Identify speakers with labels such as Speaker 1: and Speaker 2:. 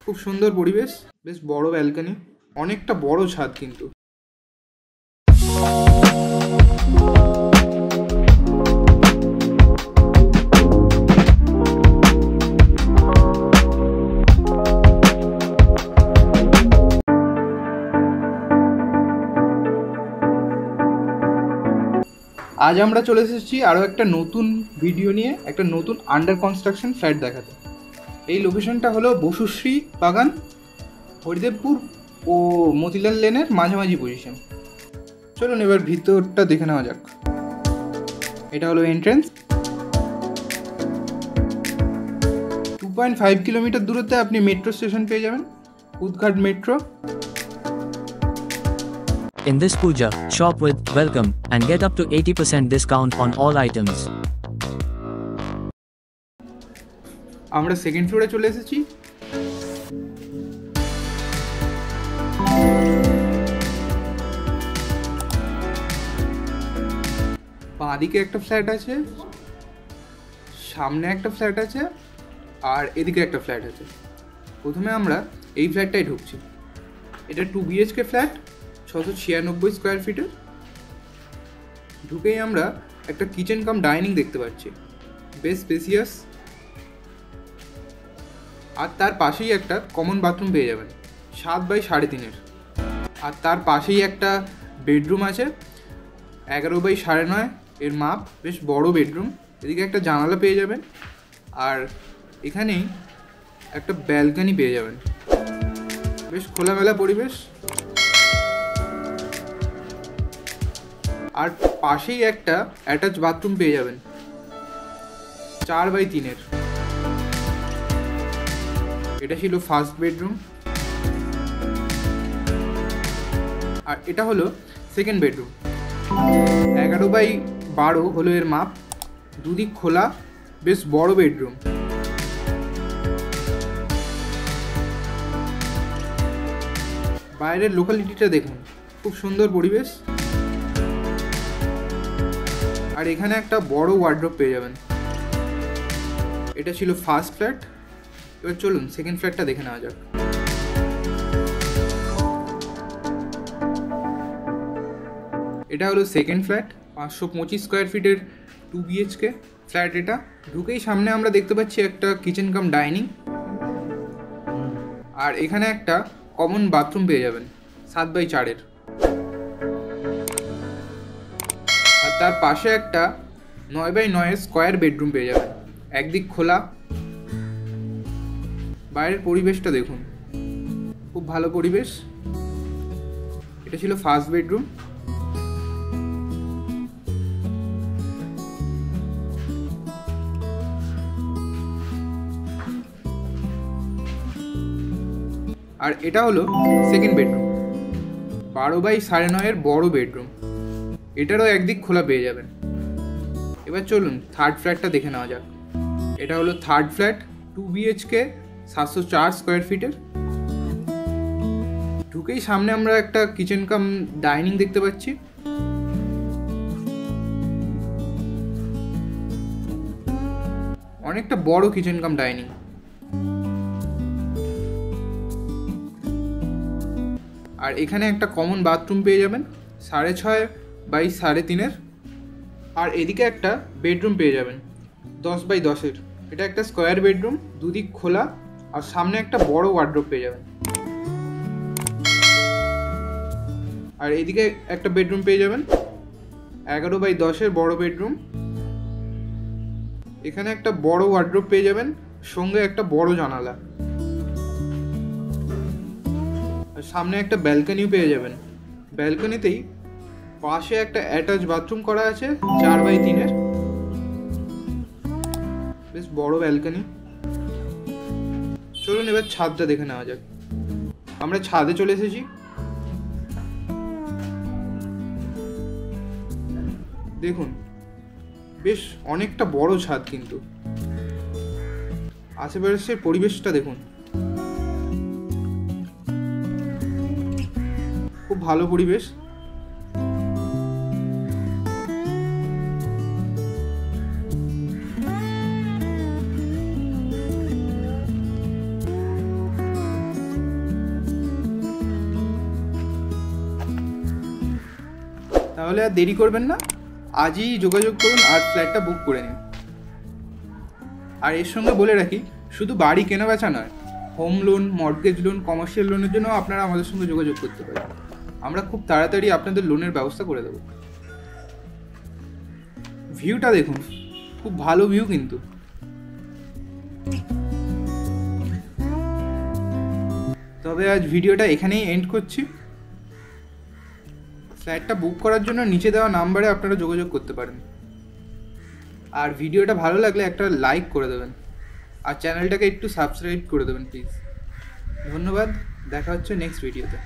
Speaker 1: খুব সুন্দর পরিবেশ, বেশ বড় ব্যালকনি, অনেকটা বড় ছাদ কিন্তু। আজ আমরা চলে এসেছি আরও একটা নতুন ভিডিও নিয়ে, একটা নতুন আন্ডার কনস্ট্রাকশন ফ্ল্যাট দেখাতে। এই লোকেশনটা হলো বসুশ্রী বাগান, হরিদেবপুর ও মতিলাল লেনের মাঝামাঝি পজিশন। চলুন এবার ভিতরটা দেখে নেওয়া যাক। এটা হলো এন্ট্রেন্স। 2.5 কিলোমিটার দূরত্বে আপনি মেট্রো স্টেশন পেয়ে যাবেন, উদঘাট metro.
Speaker 2: In this puja, shop with welcome and get up to 80% discount on all items.
Speaker 1: আমরা সেকেন্ড ফ্লোরে চলে এসেছি। বাঁদিকে একটা ফ্ল্যাট আছে, সামনে একটা ফ্ল্যাট আছে, আর এদিকে একটা ফ্ল্যাট আছে। প্রথমে আমরা এই ফ্ল্যাটটাই ঢুকছি। এটা 2 BHK ফ্ল্যাট, 696 স্কোয়ার ফিটের। ঢুকেই আমরা একটা কিচেন কাম ডাইনিং দেখতে পাচ্ছি, বেশ স্পেসিয়াস। আর তার পাশেই একটা কমন বাথরুম পেয়ে যাবেন 7 বাই 3.5-এর। আর তার পাশেই একটা বেডরুম আছে 11 বাই 9.5 এর মাপ, বেশ বড় বেডরুম। এদিকে একটা জানালা পেয়ে যাবেন, আর এখানেই একটা ব্যালকনি পেয়ে যাবেন, বেশ খোলামেলা পরিবেশ। আর পাশেই একটা অ্যাটাচ বাথরুম পেয়ে যাবেন 4 বাই 3-এর। এটা ছিল ফার্স্ট বেডরুম, আর এটা হলো সেকেন্ড বেডরুম। 11 বাই 12 হলো এর মাপ, দুদিক খোলা, বেশ বড় বেডরুম। বাইরের লোকালিটিটা দেখুন, খুব সুন্দর পরিবেশ। আর এখানে একটা বড় ওয়ার্ড্রোব পেয়ে যাবেন। এটা ছিল ফার্স্ট ফ্ল্যাট। এবার চলুন সেকেন্ড ফ্ল্যাটটা দেখে নেওয়া যাক। এটা হলো সেকেন্ড ফ্ল্যাট, 525 স্কোয়ার ফিটের 2 BHK ফ্ল্যাট। এটা ঢুকেই সামনে আমরা দেখতে পাচ্ছি একটা কিচেন কাম ডাইনিং, আর এখানে একটা কমন বাথরুম পেয়ে যাবেন 7 বাই 4-এর। আর তার পাশে একটা 9 বাই 9-এর স্কোয়ার বেডরুম পেয়ে যাবেন, একদিক খোলা। বাইরের পরিবেশটা দেখুন, খুব ভালো পরিবেশ। এটা ছিল ফার্স্ট বেডরুম। আর এটা হলো সেকেন্ড বেডরুম, 12 বাই 9.5-এর বড় বেডরুম। এটারও একদিক খোলা পেয়ে যাবেন। এবার চলুন থার্ড ফ্ল্যাটটা দেখে নেওয়া যাক। এটা হলো থার্ড ফ্ল্যাট, 2 BHK 704 স্কোয়ার ফিটের। ঢুকেই সামনে আমরা একটা কিচেন কাম ডাইনিং দেখতে পাচ্ছি। অনেকটা বড় কিচেন কাম ডাইনিং। আর এখানে একটা কমন বাথরুম পেয়ে যাবেন 6.5 বাই 3.5-এর। আর এদিকে একটা বেডরুম পেয়ে যাবেন 10 বাই 10-এর। এটা একটা স্কোয়ার বেডরুম, দুদিক খোলা, আর সামনে একটা বড় ওয়ার্ড্রোব পেয়ে যাবেন। আর এদিকে একটা বেডরুম পেয়ে যাবেন 11 বাই 10-এর বড় বেডরুম। এখানে একটা বড় ওয়ার্ড্রোব পেয়ে যাবেন, সঙ্গে একটা বড় জানালা। আর সামনে একটা ব্যালকনিও পেয়ে যাবেন। ব্যালকনিতেই পাশে একটা অ্যাটাচ বাথরুম করা আছে 4 বাই 3-এর, বেশ বড় ব্যালকনি। চলুন এবার ছাদটা দেখে নেওয়া যাক। আমরা ছাদে চলে এসেছি। দেখুন, বেশ অনেকটা বড় ছাদ কিন্তু। আশেপাশের পরিবেশটা দেখুন, খুব ভালো পরিবেশ। তাহলে আর দেরি করবেন না, আজই যোগাযোগ করুন আর ফ্ল্যাটটা বুক করে নিন। আর এর সঙ্গে বলে রাখি, শুধু বাড়ি কেনা বেচা নয়, home loan, mortgage loan, commercial লোনের জন্য আপনারা আমাদের সঙ্গে যোগাযোগ করতে পারেন। আমরা খুব তাড়াতাড়ি আপনাদের লোনের ব্যবস্থা করে দেবো। ভিউটা দেখুন, খুব ভালো ভিউ কিন্তু। তবে আজ ভিডিওটা এখানেই এন্ড করছি। ফ্ল্যাটটা বুক করার জন্য নিচে দেওয়া নাম্বারে আপনারা যোগাযোগ করতে পারেন। আর ভিডিওটা ভালো লাগলে একটা লাইক করে দেবেন, আর চ্যানেলটাকে একটু সাবস্ক্রাইব করে দেবেন প্লিজ। ধন্যবাদ, দেখা হচ্ছে নেক্সট ভিডিওতে।